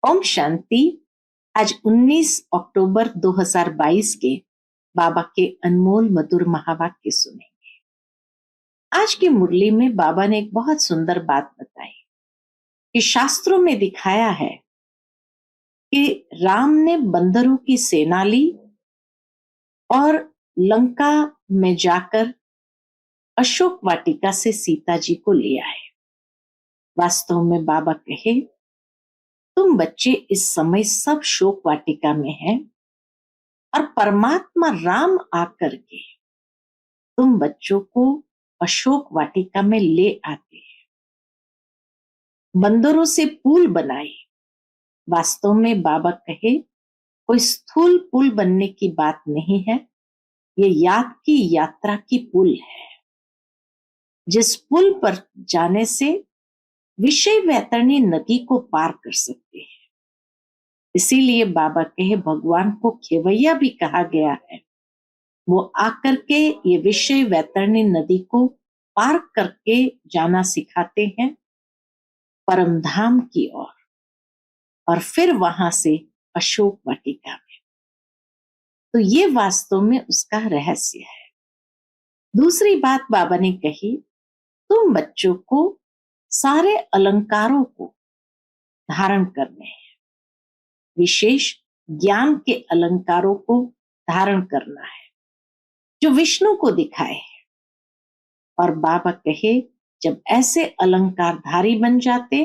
ओम शांति। आज 19 अक्टूबर 2022 के बाबा के अनमोल मधुर महावाक्य सुनेंगे। आज की मुरली में बाबा ने एक बहुत सुंदर बात बताई कि शास्त्रों में दिखाया है कि राम ने बंदरों की सेना ली और लंका में जाकर अशोक वाटिका से सीता जी को ले आए। वास्तव में बाबा कहे, तुम बच्चे इस समय सब शोक वाटिका में हैं और परमात्मा राम आकर के तुम बच्चों को अशोक वाटिका में ले आते हैं। बंदरों से पुल बनाए। वास्तव में बाबा कहे, कोई स्थूल पुल बनने की बात नहीं है, ये याद की यात्रा की पुल है। जिस पुल पर जाने से विषय वैतरणी नदी को पार कर सकते हैं। इसीलिए बाबा कहे, भगवान को खेवैया भी कहा गया है। वो आकर के ये विषय वैतरणी नदी को पार करके जाना सिखाते हैं परम धाम की ओर, और फिर वहां से अशोक वाटिका में। तो ये वास्तव में उसका रहस्य है। दूसरी बात बाबा ने कही, तुम बच्चों को सारे अलंकारों को धारण करने हैं, विशेष ज्ञान के अलंकारों को धारण करना है जो विष्णु को दिखाए है। और बाबा कहे, जब ऐसे अलंकारधारी बन जाते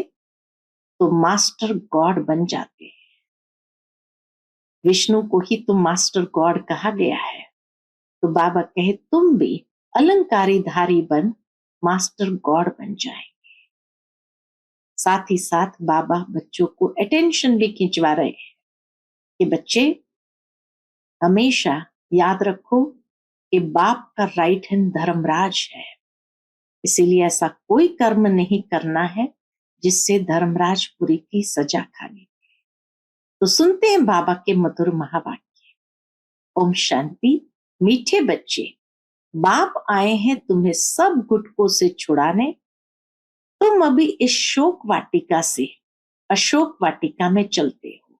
तो मास्टर गॉड बन जाते हैं। विष्णु को ही तो मास्टर गॉड कहा गया है। तो बाबा कहे, तुम भी अलंकारीधारी बन मास्टर गॉड बन जाएंगे। साथ ही साथ बाबा बच्चों को अटेंशन भी खिंचवा रहे हैं कि बच्चे हमेशा याद रखो कि बाप का राइट हैंड धर्मराज है। इसीलिए ऐसा कोई कर्म नहीं करना है जिससे धर्मराजपुरी की सजा खानी। तो सुनते हैं बाबा के मधुर महावाक्य। ओम शांति। मीठे बच्चे, बाप आए हैं तुम्हें सब गुटकों से छुड़ाने। तुम अभी इस शोक वाटिका से अशोक वाटिका में चलते हो,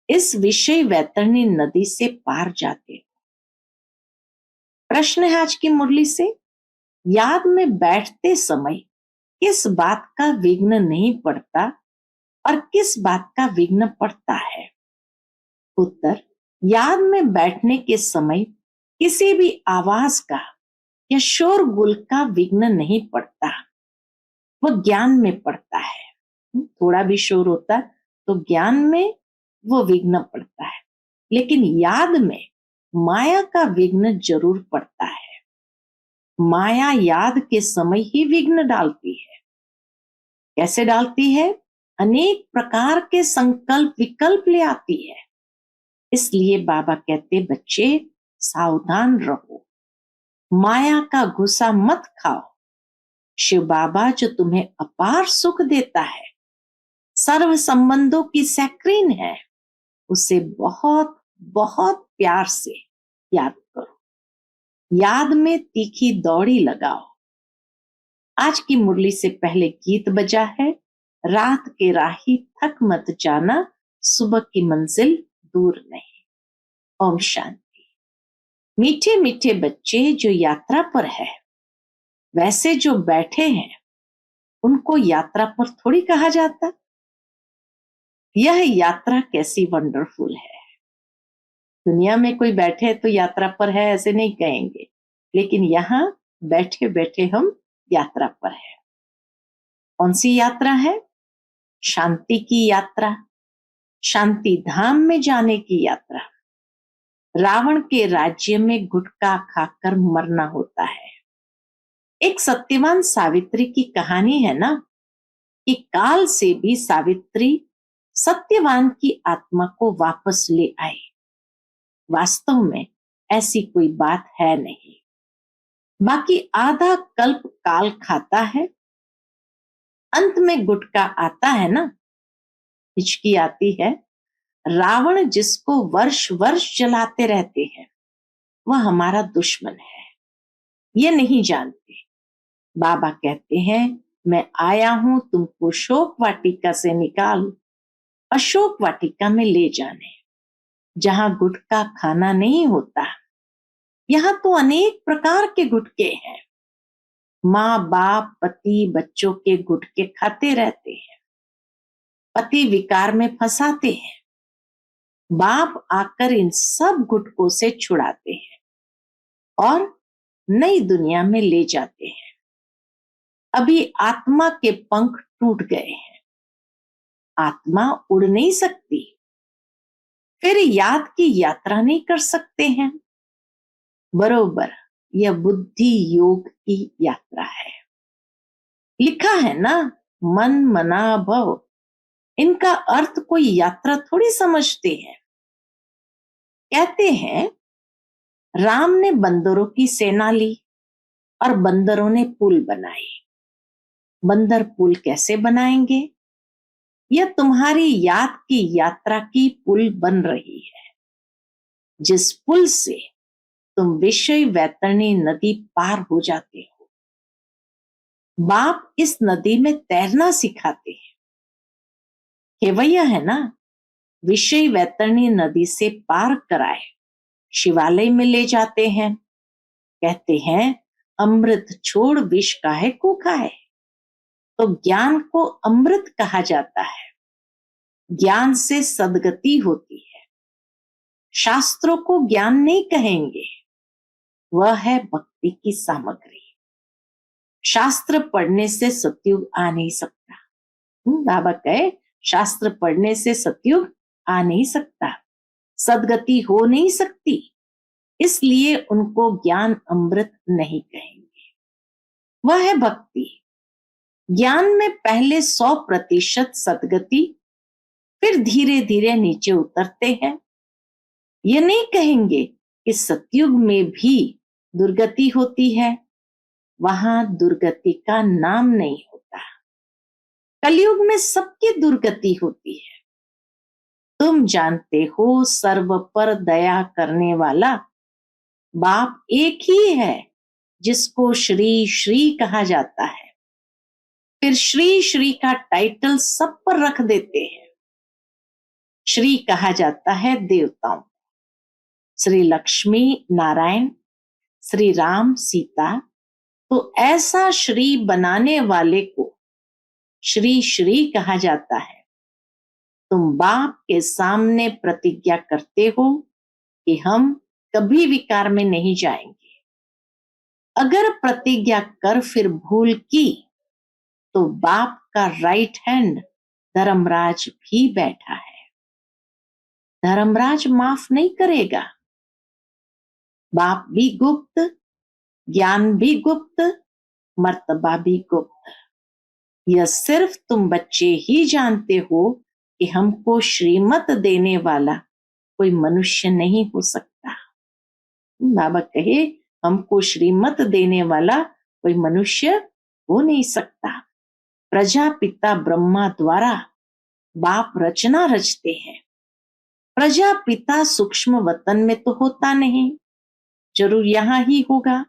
इस विषय वैतरणी नदी से पार जाते हो। प्रश्न है आज की मुरली से, याद में बैठते समय किस बात का विघ्न नहीं पड़ता और किस बात का विघ्न पड़ता है? उत्तर, याद में बैठने के समय किसी भी आवाज का या शोरगुल का विघ्न नहीं पड़ता, वह ज्ञान में पड़ता है। थोड़ा भी शोर होता तो ज्ञान में वो विघ्न पड़ता है, लेकिन याद में माया का विघ्न जरूर पड़ता है। माया याद के समय ही विघ्न डालती है। कैसे डालती है? अनेक प्रकार के संकल्प विकल्प ले आती है। इसलिए बाबा कहते, बच्चे सावधान रहो, माया का गुस्सा मत खाओ। शिव बाबा जो तुम्हें अपार सुख देता है, सर्व संबंधों की सैक्रीन है, उसे बहुत बहुत प्यार से याद करो। याद में तीखी दौड़ी लगाओ। आज की मुरली से पहले गीत बजा है, रात के राही थक मत जाना, सुबह की मंजिल दूर नहीं। ओम शांति। मीठे मीठे बच्चे जो यात्रा पर है, वैसे जो बैठे हैं उनको यात्रा पर थोड़ी कहा जाता। यह यात्रा कैसी वंडरफुल है। दुनिया में कोई बैठे तो यात्रा पर है ऐसे नहीं कहेंगे, लेकिन यहाँ बैठे बैठे हम यात्रा पर है। कौन सी यात्रा है? शांति की यात्रा, शांति धाम में जाने की यात्रा। रावण के राज्य में गुटखा खाकर मरना होता है। एक सत्यवान सावित्री की कहानी है ना, कि काल से भी सावित्री सत्यवान की आत्मा को वापस ले आई। वास्तव में ऐसी कोई बात है नहीं। बाकी आधा कल्प काल खाता है, अंत में गुटका आता है ना, हिचकी आती है। रावण जिसको वर्ष वर्ष जलाते रहते हैं, वह हमारा दुश्मन है, ये नहीं जानते। बाबा कहते हैं, मैं आया हूं तुमको शोक वाटिका से निकाल अशोक वाटिका में ले जाने, जहां गुटखा खाना नहीं होता। यहाँ तो अनेक प्रकार के गुटके हैं। माँ बाप पति बच्चों के गुटके खाते रहते हैं। पति विकार में फंसाते हैं। बाप आकर इन सब गुटकों से छुड़ाते हैं और नई दुनिया में ले जाते हैं। अभी आत्मा के पंख टूट गए हैं। आत्मा उड़ नहीं सकती, फिर याद की यात्रा नहीं कर सकते हैं। बरोबर, यह बुद्धि योग की यात्रा है। लिखा है ना, मन मना भव। इनका अर्थ कोई यात्रा थोड़ी समझते हैं। कहते हैं राम ने बंदरों की सेना ली और बंदरों ने पुल बनाए। बंदर पुल कैसे बनाएंगे? यह तुम्हारी याद की यात्रा की पुल बन रही है, जिस पुल से तुम विषय वैतरणी नदी पार हो जाते हो। बाप इस नदी में तैरना सिखाते हैं। केवैया है ना, विषय वैतरणी नदी से पार कराए शिवालय में ले जाते हैं। कहते हैं अमृत छोड़ विष काहे को खाए। तो ज्ञान को अमृत कहा जाता है। ज्ञान से सद्गति होती है। शास्त्रों को ज्ञान नहीं कहेंगे, वह है भक्ति की सामग्री। शास्त्र पढ़ने से सतयुग आ नहीं सकता। बाबा कहे शास्त्र पढ़ने से सतयुग आ नहीं सकता, सद्गति हो नहीं सकती, इसलिए उनको ज्ञान अमृत नहीं कहेंगे। वह है भक्ति। ज्ञान में पहले 100% सद्गति, फिर धीरे धीरे नीचे उतरते हैं। ये नहीं कहेंगे कि सतयुग में भी दुर्गति होती है, वहां दुर्गति का नाम नहीं होता। कलयुग में सबकी दुर्गति होती है। तुम जानते हो सर्व पर दया करने वाला बाप एक ही है, जिसको श्री श्री कहा जाता है। फिर श्री श्री का टाइटल सब पर रख देते हैं। श्री कहा जाता है देवताओं, श्री लक्ष्मी नारायण, श्री राम सीता। तो ऐसा श्री बनाने वाले को श्री श्री कहा जाता है। तुम बाप के सामने प्रतिज्ञा करते हो कि हम कभी विकार में नहीं जाएंगे। अगर प्रतिज्ञा कर फिर भूल की, तो बाप का राइट हैंड धर्मराज भी बैठा है। धर्मराज माफ नहीं करेगा। बाप भी गुप्त, ज्ञान भी गुप्त, मर्तबा भी गुप्त। यह सिर्फ तुम बच्चे ही जानते हो कि हमको श्रीमत देने वाला कोई मनुष्य नहीं हो सकता। बाबा कहे हमको श्रीमत देने वाला कोई मनुष्य हो नहीं सकता। प्रजापिता ब्रह्मा द्वारा बाप रचना रचते हैं। प्रजापिता सूक्ष्म वतन में तो होता नहीं, जरूर यहां ही होगा।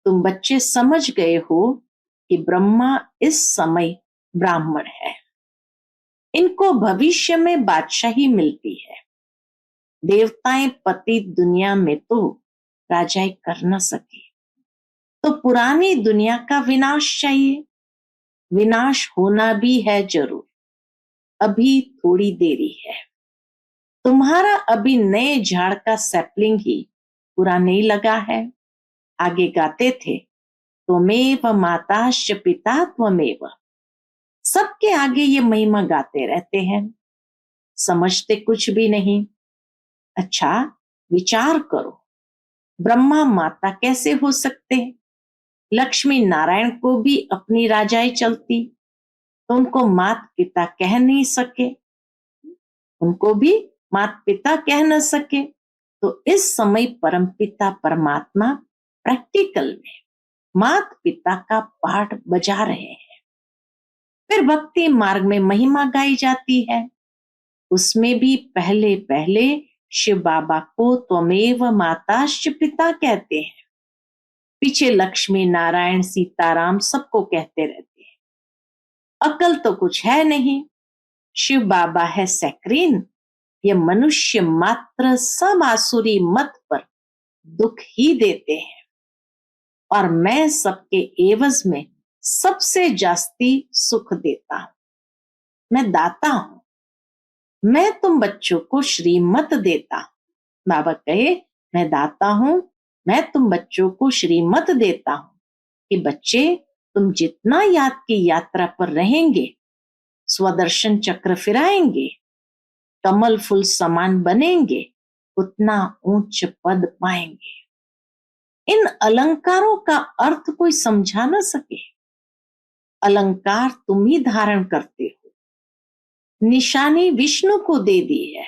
तुम बच्चे समझ गए हो कि ब्रह्मा इस समय ब्राह्मण है। इनको भविष्य में बादशाही मिलती है। देवताएं पति दुनिया में तो राजाई कर न सके, तो पुरानी दुनिया का विनाश चाहिए। विनाश होना भी है जरूर, अभी थोड़ी देरी है। तुम्हारा अभी नए झाड़ का सैपलिंग ही पूरा नहीं लगा है। आगे गाते थे त्वमेव माताश्च पिता त्वमेव। सबके आगे ये महिमा गाते रहते हैं, समझते कुछ भी नहीं। अच्छा विचार करो, ब्रह्मा माता कैसे हो सकते? लक्ष्मी नारायण को भी अपनी राजाई चलती, तो उनको मात पिता कह नहीं सके, उनको भी मात पिता कह न सके। तो इस समय परमपिता परमात्मा प्रैक्टिकल में मात पिता का पाठ बजा रहे हैं। फिर भक्ति मार्ग में महिमा गाई जाती है। उसमें भी पहले पहले शिव बाबा को त्वमेव माताश्च पिता कहते हैं, पीछे लक्ष्मी नारायण सीताराम सबको कहते रहते हैं। अकल तो कुछ है नहीं, शिव बाबा है सैक्रीन, ये मनुष्य मात्र सब आसुरी मत पर दुख ही देते हैं, और मैं सबके एवज में सबसे जास्ती सुख देता हूं। मैं दाता हूं, मैं तुम बच्चों को श्रीमत देता हूं। बाबा कहे, मैं दाता हूं, मैं तुम बच्चों को श्रीमत देता हूं कि बच्चे, तुम जितना याद की यात्रा पर रहेंगे, स्वदर्शन चक्र फिराएंगे, कमल फूल समान बनेंगे, उतना उच्च पद पाएंगे। इन अलंकारों का अर्थ कोई समझा ना सके। अलंकार तुम ही धारण करते हो, निशानी विष्णु को दे दी है,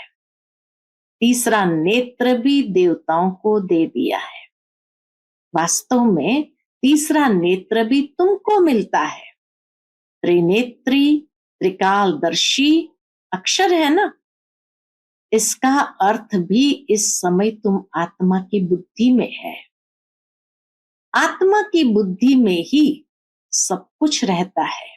तीसरा नेत्र भी देवताओं को दे दिया है। वास्तव में तीसरा नेत्र भी तुमको मिलता है। त्रिनेत्री, त्रिकालदर्शी अक्षर है ना, इसका अर्थ भी इस समय तुम आत्मा की बुद्धि में है। आत्मा की बुद्धि में ही सब कुछ रहता है।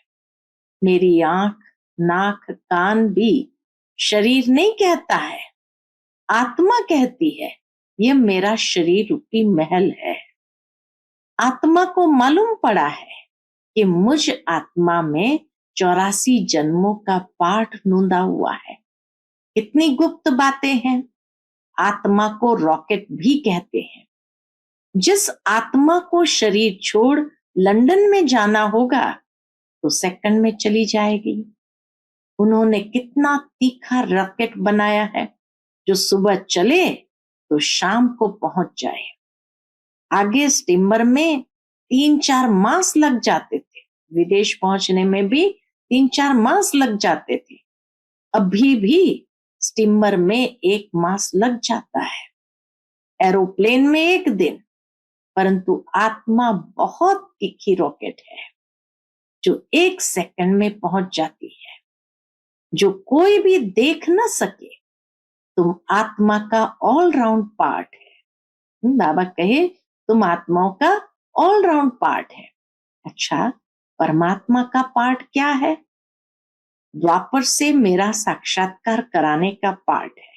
मेरी आंख, नाक, कान भी शरीर नहीं कहता है, आत्मा कहती है ये मेरा शरीर रूपी महल है। आत्मा को मालूम पड़ा है कि मुझ आत्मा में 84 जन्मों का पाठ नूंदा हुआ है। कितनी गुप्त बातें हैं। आत्मा को रॉकेट भी कहते हैं। जिस आत्मा को शरीर छोड़ लंदन में जाना होगा तो सेकंड में चली जाएगी। उन्होंने कितना तीखा रॉकेट बनाया है जो सुबह चले तो शाम को पहुंच जाए। आगे स्टीमर में 3-4 मास लग जाते थे, विदेश पहुंचने में भी 3-4 मास लग जाते थे। अभी भी स्टीमर में 1 मास लग जाता है, एरोप्लेन में 1 दिन। परंतु आत्मा बहुत तीखी रॉकेट है जो 1 सेकंड में पहुंच जाती है, जो कोई भी देख ना सके। तुम आत्मा का ऑल राउंड पार्ट है। बाबा कहे तुम आत्माओं का ऑल राउंड पार्ट है। अच्छा, परमात्मा का पार्ट क्या है? द्वापर से मेरा साक्षात्कार कराने का पार्ट है।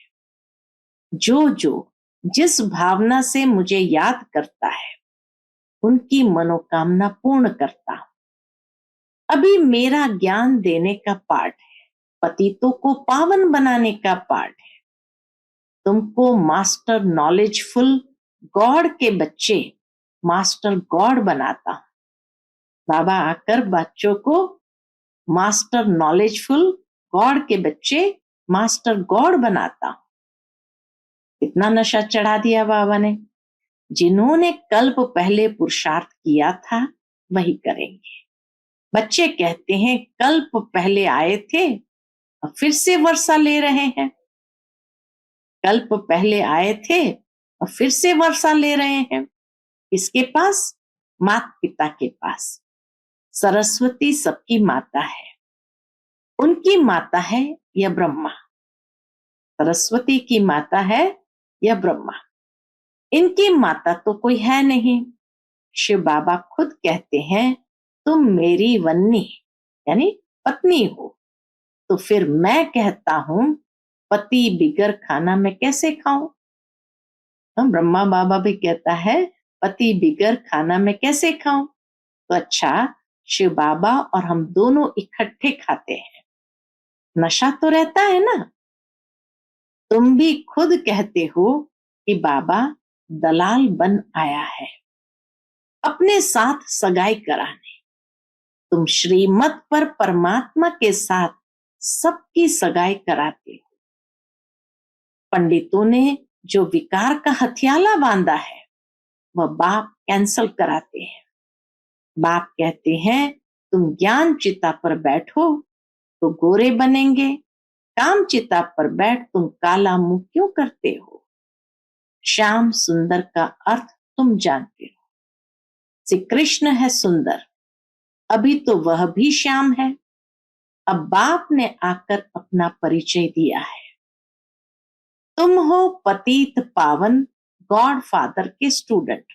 जो जिस भावना से मुझे याद करता है उनकी मनोकामना पूर्ण करता हूं। अभी मेरा ज्ञान देने का पार्ट है, पतितों को पावन बनाने का पार्ट है। तुमको मास्टर नॉलेजफुल गॉड के बच्चे मास्टर गॉड बनाता हूं। बाबा आकर बच्चों को मास्टर नॉलेजफुल गॉड के बच्चे मास्टर गॉड बनाता हूं। कितना नशा चढ़ा दिया बाबा ने। जिन्होंने कल्प पहले पुरुषार्थ किया था वही करेंगे। बच्चे कहते हैं कल्प पहले आए थे अब फिर से वर्षा ले रहे हैं। कल्प पहले आए थे और फिर से वर्षा ले रहे हैं। किसके पास? माता पिता के पास। सरस्वती सबकी माता है, उनकी माता है या ब्रह्मा। सरस्वती की माता है या ब्रह्मा, इनकी माता तो कोई है नहीं। शिव बाबा खुद कहते हैं तुम मेरी वन्नी यानी पत्नी हो। तो फिर मैं कहता हूं पति बिगर खाना मैं कैसे खाऊं? ब्रह्मा बाबा भी कहता है पति बिगर खाना मैं कैसे खाऊं? तो अच्छा, शिव बाबा और हम दोनों इकट्ठे खाते हैं, नशा तो रहता है ना। तुम भी खुद कहते हो कि बाबा दलाल बन आया है अपने साथ सगाई कराने। तुम श्रीमत पर परमात्मा के साथ सबकी सगाई कराते हो। पंडितों ने जो विकार का हथियाला बांधा है वह बाप कैंसल कराते हैं। बाप कहते हैं तुम ज्ञान चिता पर बैठो तो गोरे बनेंगे, काम चिता पर बैठ तुम काला मुंह क्यों करते हो? श्याम सुंदर का अर्थ तुम जानते हो। श्री कृष्ण है सुंदर, अभी तो वह भी श्याम है। अब बाप ने आकर अपना परिचय दिया है। तुम हो पतित पावन गॉड फादर के स्टूडेंट।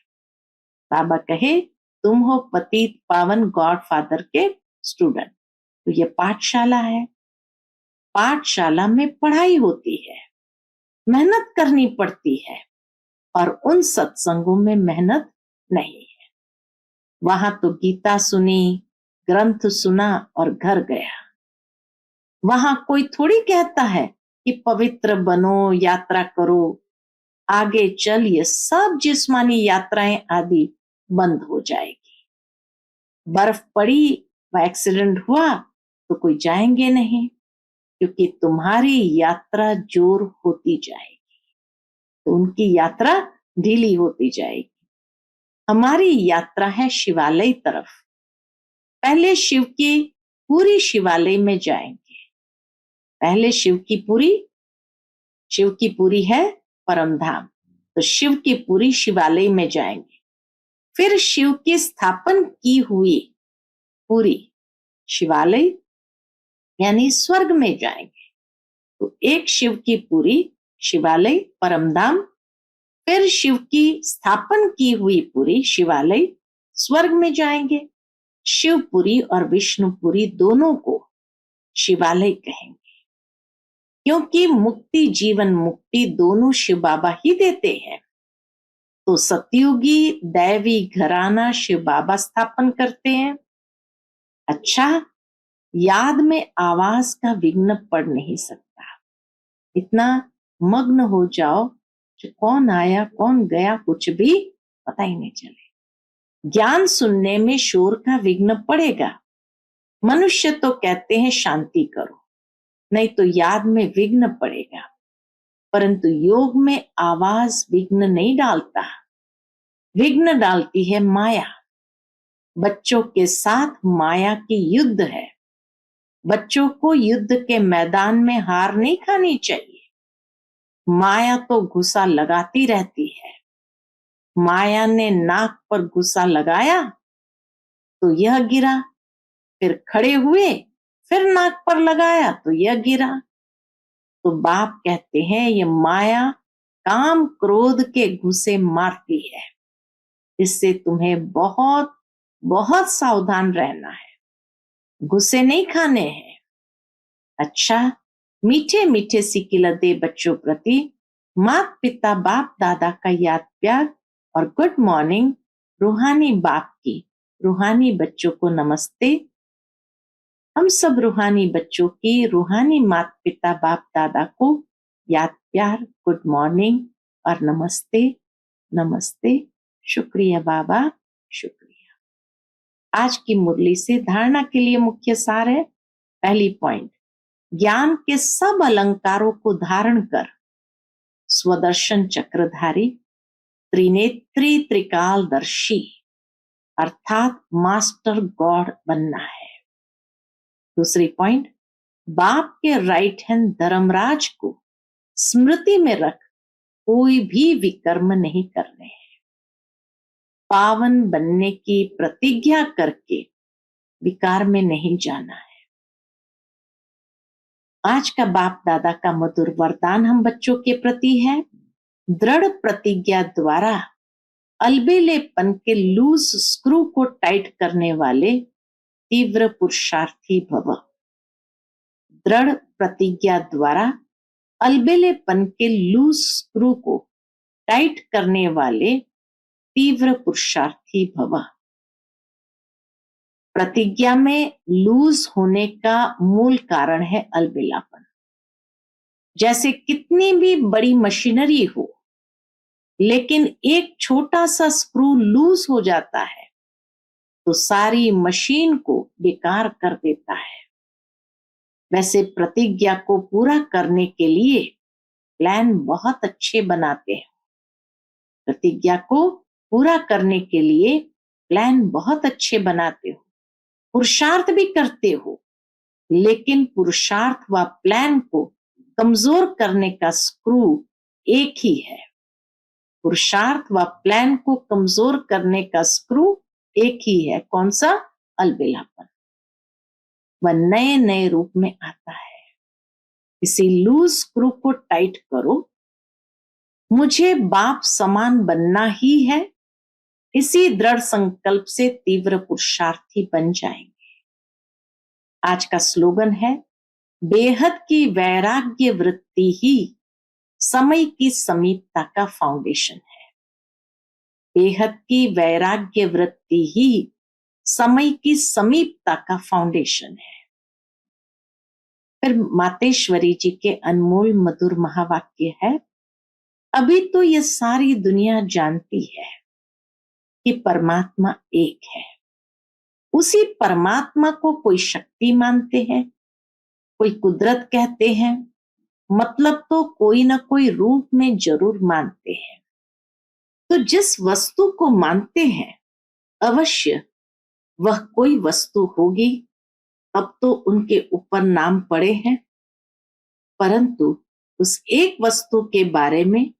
बाबा कहे तुम हो पतित पावन गॉड फादर के स्टूडेंट। तो ये पाठशाला है। पाठशाला में पढ़ाई होती है, मेहनत करनी पड़ती है, और उन सत्संगों में मेहनत नहीं है। वहां तो गीता सुनी, ग्रंथ सुना और घर गया। वहां कोई थोड़ी कहता है कि पवित्र बनो, यात्रा करो, आगे चल, ये सब जिस्मानी यात्राएं आदि बंद हो जाएगी। बर्फ पड़ी व एक्सीडेंट हुआ तो कोई जाएंगे नहीं, क्योंकि तुम्हारी यात्रा जोर होती जाएगी, तो उनकी यात्रा ढीली होती जाएगी। हमारी यात्रा है शिवालय तरफ। पहले शिव की पूरी शिवालय में जाएंगे। पहले शिव की पूरी है परम धाम, तो शिव की पूरी शिवालय में जाएंगे। फिर शिव की स्थापन की हुई पूरी शिवालय यानी स्वर्ग में जाएंगे। तो एक शिव की पूरी शिवालय परमधाम, फिर शिव की स्थापन की हुई पूरी शिवालय स्वर्ग में जाएंगे। शिवपुरी और विष्णुपुरी दोनों को शिवालय कहेंगे, क्योंकि मुक्ति, जीवन मुक्ति दोनों शिव बाबा ही देते हैं। तो सतयुगी दैवी घराना शिव बाबा स्थापन करते हैं। अच्छा, याद में आवाज का विघ्न पड़ नहीं सकता। इतना मग्न हो जाओ कि कौन आया कौन गया कुछ भी पता ही नहीं चले। ज्ञान सुनने में शोर का विघ्न पड़ेगा। मनुष्य तो कहते हैं शांति करो, नहीं तो याद में विघ्न पड़ेगा, परंतु योग में आवाज विघ्न नहीं डालता। विघ्न डालती है माया। बच्चों के साथ माया की युद्ध है। बच्चों को युद्ध के मैदान में हार नहीं खानी चाहिए। माया तो गुस्सा लगाती रहती है। माया ने नाक पर गुस्सा लगाया तो यह गिरा, फिर खड़े हुए, फिर नाक पर लगाया तो यह गिरा। तो बाप कहते हैं ये माया काम क्रोध के घुसे मारती है, इससे तुम्हें बहुत बहुत सावधान रहना है, गुस्से नहीं खाने हैं। अच्छा, मीठे मीठे सिकिलते बच्चों प्रति माता पिता बाप दादा का याद प्यार और गुड मॉर्निंग। रूहानी बाप की रूहानी बच्चों को नमस्ते। हम सब रूहानी बच्चों की रूहानी माता पिता बाप दादा को याद प्यार, गुड मॉर्निंग और नमस्ते नमस्ते। शुक्रिया बाबा, शुक्रिया। आज की मुरली से धारणा के लिए मुख्य सार है। पहली पॉइंट, ज्ञान के सब अलंकारों को धारण कर स्वदर्शन चक्रधारी त्रिनेत्री त्रिकालदर्शी अर्थात मास्टर गॉड बनना है। दूसरी पॉइंट, बाप के राइट हैंड धर्मराज को स्मृति में रख कोई भी विकर्म नहीं करने हैं। पावन बनने की प्रतिज्ञा करके विकार में नहीं जाना है। आज का बाप दादा का मधुर वरदान हम बच्चों के प्रति है। दृढ़ प्रतिज्ञा द्वारा अलबेलेपन के लूज स्क्रू को टाइट करने वाले तीव्र पुरुषार्थी भव। दृढ़ प्रतिज्ञा द्वारा अलबेलेपन के लूज स्क्रू को टाइट करने वाले तीव्र पुरुषार्थी भव। प्रतिज्ञा में लूज होने का मूल कारण है अलबेलापन। जैसे कितनी भी बड़ी मशीनरी हो, लेकिन एक छोटा सा स्क्रू लूज हो जाता है तो सारी मशीन को बेकार कर देता है। वैसे प्रतिज्ञा को पूरा करने के लिए प्लान बहुत अच्छे बनाते हैं। प्रतिज्ञा को पूरा करने के लिए प्लान बहुत अच्छे बनाते हो, पुरुषार्थ भी करते हो, लेकिन पुरुषार्थ व प्लान को कमजोर करने का स्क्रू एक ही है। पुरुषार्थ व प्लान को कमजोर करने का स्क्रू एक ही है। कौन सा? अलबेलापन। वह नए नए रूप में आता है। इसी लूज स्क्रू को टाइट करो। मुझे बाप समान बनना ही है, इसी दृढ़ संकल्प से तीव्र पुरुषार्थी बन जाएंगे। आज का स्लोगन है, बेहद की वैराग्य वृत्ति ही समय की समीपता का फाउंडेशन है। बेहद की वैराग्य वृत्ति ही समय की समीपता का फाउंडेशन है। फिर मातेश्वरी जी के अनमोल मधुर महावाक्य है, अभी तो ये सारी दुनिया जानती है कि परमात्मा एक है। उसी परमात्मा को कोई शक्ति मानते हैं, कोई कुदरत कहते हैं, मतलब तो कोई ना कोई रूप में जरूर मानते हैं। तो जिस वस्तु को मानते हैं अवश्य वह कोई वस्तु होगी। अब तो उनके ऊपर नाम पड़े हैं, परंतु उस एक वस्तु के बारे में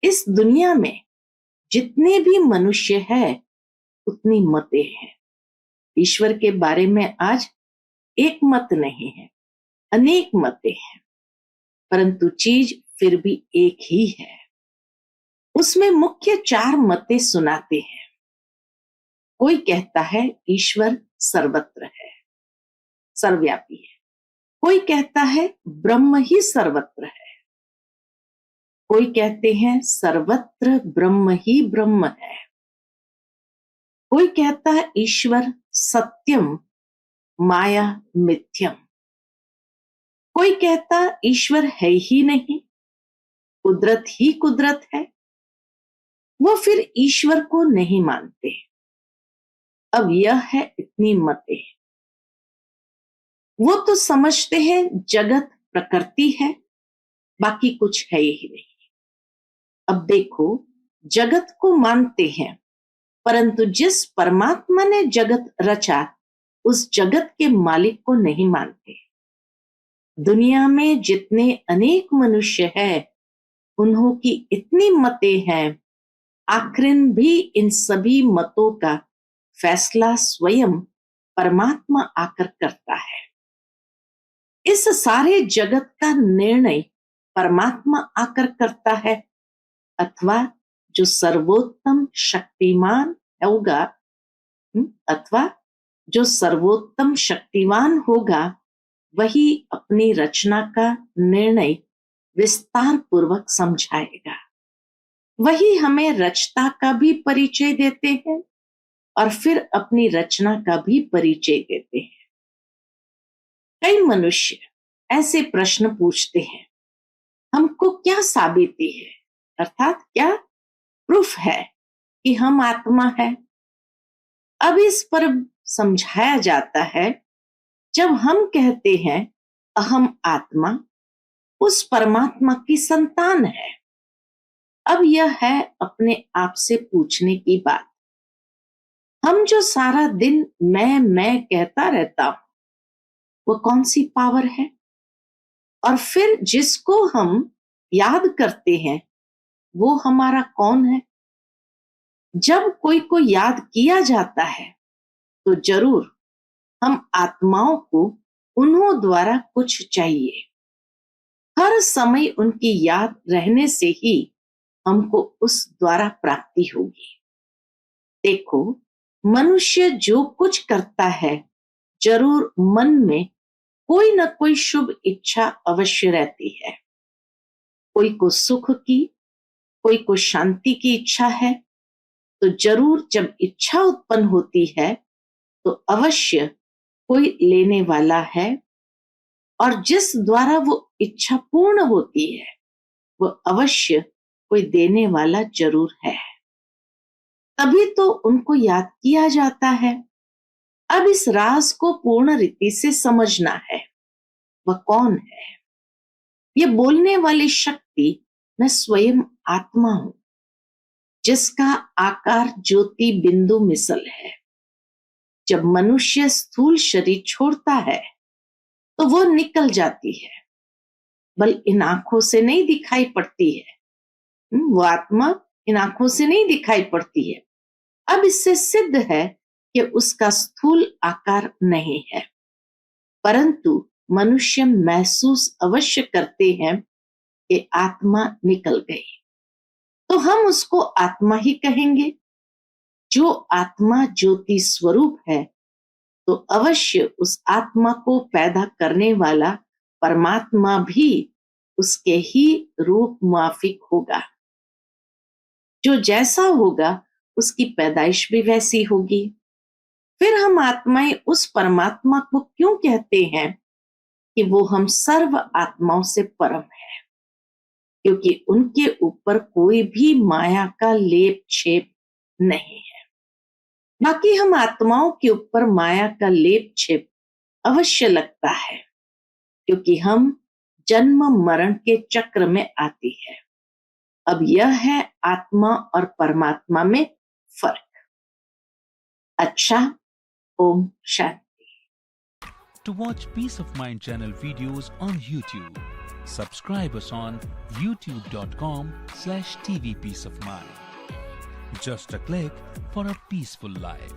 इस दुनिया में जितने भी मनुष्य है उतनी मतें हैं। ईश्वर के बारे में आज एक मत नहीं है, अनेक मतें हैं, परंतु चीज फिर भी एक ही है। उसमें मुख्य 4 मतें सुनाते हैं। कोई कहता है ईश्वर सर्वत्र है, सर्वव्यापी है। कोई कहता है ब्रह्म ही सर्वत्र है। कोई कहते हैं सर्वत्र ब्रह्म ही ब्रह्म है। कोई कहता है ईश्वर सत्यम माया मिथ्यम। कोई कहता ईश्वर है ही नहीं, कुदरत ही कुदरत है। वो फिर ईश्वर को नहीं मानते। अब यह है इतनी मतें। वो तो समझते हैं जगत प्रकृति है, बाकी कुछ है ही नहीं। अब देखो, जगत को मानते हैं, परंतु जिस परमात्मा ने जगत रचा उस जगत के मालिक को नहीं मानते। दुनिया में जितने अनेक मनुष्य हैं, उन्हों की इतनी मतें हैं, आखिरन भी इन सभी मतों का फैसला स्वयं परमात्मा आकर करता है। इस सारे जगत का निर्णय परमात्मा आकर करता है, अथवा जो सर्वोत्तम शक्तिमान होगा, अथवा जो सर्वोत्तम शक्तिवान होगा वही अपनी रचना का निर्णय विस्तार पूर्वक समझाएगा। वही हमें रचता का भी परिचय देते हैं और फिर अपनी रचना का भी परिचय देते हैं। कई मनुष्य ऐसे प्रश्न पूछते हैं, हमको क्या साबिती है, अर्थात क्या प्रूफ है कि हम आत्मा है। अब इस पर समझाया जाता है, जब हम कहते हैं अहम आत्मा, उस परमात्मा की संतान है। अब यह है अपने आप से पूछने की बात, हम जो सारा दिन मैं कहता रहता हूं, वो कौन सी पावर है? और फिर जिसको हम याद करते हैं वो हमारा कौन है? जब कोई को याद किया जाता है तो जरूर हम आत्माओं को उन्हों द्वारा कुछ चाहिए। हर समय उनकी याद रहने से ही हमको उस द्वारा प्राप्ति होगी। देखो, मनुष्य जो कुछ करता है जरूर मन में कोई न कोई शुभ इच्छा अवश्य रहती है। कोई को सुख की, कोई को शांति की इच्छा है, तो जरूर जब इच्छा उत्पन्न होती है तो अवश्य कोई लेने वाला है, और जिस द्वारा वो इच्छा पूर्ण होती है वो अवश्य कोई देने वाला जरूर है। तभी तो उनको याद किया जाता है। अब इस राज को पूर्ण रीति से समझना है, वह कौन है? ये बोलने वाली शक्ति मैं स्वयं आत्मा हूं, जिसका आकार ज्योति बिंदु मिसल है। जब मनुष्य स्थूल शरीर छोड़ता है तो वो निकल जाती है, बल इन आंखों से नहीं दिखाई पड़ती है। वो आत्मा इन आंखों से नहीं दिखाई पड़ती है। अब इससे सिद्ध है कि उसका स्थूल आकार नहीं है, परंतु मनुष्य महसूस अवश्य करते हैं कि आत्मा निकल गई, तो हम उसको आत्मा ही कहेंगे। जो आत्मा ज्योति स्वरूप है तो अवश्य उस आत्मा को पैदा करने वाला परमात्मा भी उसके ही रूप मुआफिक होगा। जो जैसा होगा उसकी पैदाइश भी वैसी होगी। फिर हम आत्माएं उस परमात्मा को क्यों कहते हैं कि वो हम सर्व आत्माओं से परम है? क्योंकि उनके ऊपर कोई भी माया का लेप छेप नहीं है। बाकी हम आत्माओं के ऊपर माया का लेप छेप अवश्य लगता है, क्योंकि हम जन्म मरण के चक्र में आती है। अब यह है आत्मा और परमात्मा में फर्क। अच्छा, Om Shanti. To watch Peace of Mind channel videos on YouTube, subscribe us on youtube.com/tvpeaceofmind. Just a click for a peaceful life.